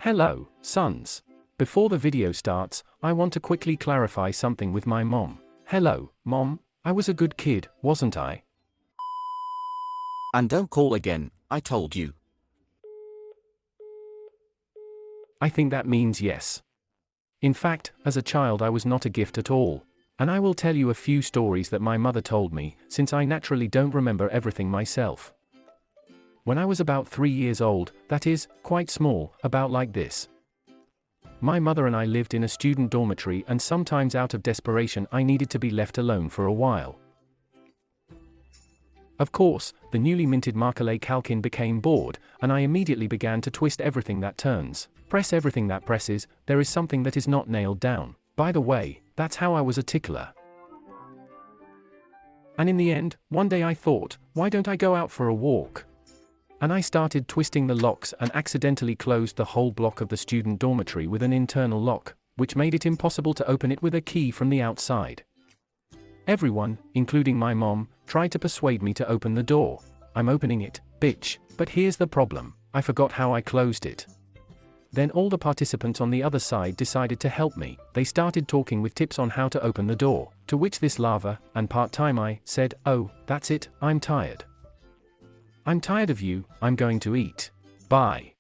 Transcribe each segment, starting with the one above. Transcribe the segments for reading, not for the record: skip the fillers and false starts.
Hello, sons. Before the video starts, I want to quickly clarify something with my mom. Hello, Mom, I was a good kid, wasn't I? And don't call again, I told you. I think that means yes. In fact, as a child I was not a gift at all. And I will tell you a few stories that my mother told me, since I naturally don't remember everything myself. When I was about 3 years old, that is, quite small, about like this. My mother and I lived in a student dormitory, and sometimes out of desperation I needed to be left alone for a while. Of course, the newly minted Macaulay Culkin became bored, and I immediately began to twist everything that turns, press everything that presses, there is something that is not nailed down. By the way, that's how I was a tickler. And in the end, one day I thought, why don't I go out for a walk? And I started twisting the locks and accidentally closed the whole block of the student dormitory with an internal lock, which made it impossible to open it with a key from the outside. Everyone, including my mom, tried to persuade me to open the door. I'm opening it, bitch, but here's the problem, I forgot how I closed it. Then all the participants on the other side decided to help me. They started talking with tips on how to open the door, to which this lava, and part-time I, said, oh, that's it, I'm tired. I'm tired of you, I'm going to eat. Bye.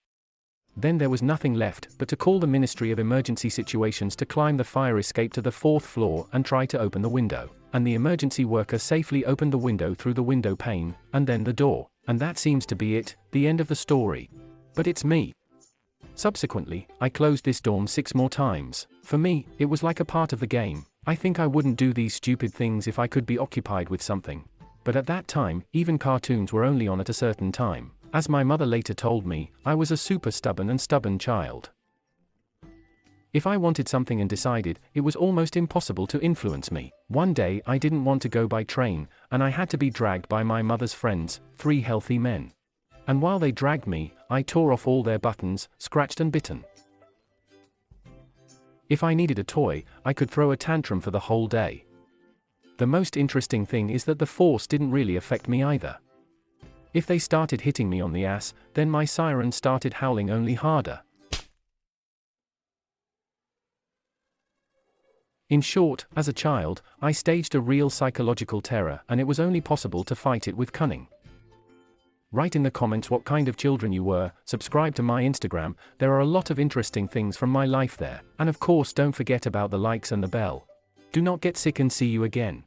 Then there was nothing left but to call the Ministry of Emergency Situations to climb the fire escape to the 4th floor and try to open the window. And the emergency worker safely opened the window through the window pane, and then the door. And that seems to be it, the end of the story. But it's me. Subsequently, I closed this dorm 6 more times. For me, it was like a part of the game. I think I wouldn't do these stupid things if I could be occupied with something. But at that time, even cartoons were only on at a certain time. As my mother later told me, I was a super stubborn child. If I wanted something and decided, it was almost impossible to influence me. One day I didn't want to go by train, and I had to be dragged by my mother's friends, 3 healthy men. And while they dragged me, I tore off all their buttons, scratched and bitten. If I needed a toy, I could throw a tantrum for the whole day. The most interesting thing is that the force didn't really affect me either. If they started hitting me on the ass, then my siren started howling only harder. In short, as a child, I staged a real psychological terror, and it was only possible to fight it with cunning. Write in the comments what kind of children you were, subscribe to my Instagram, there are a lot of interesting things from my life there, and of course don't forget about the likes and the bell. Do not get sick and see you again.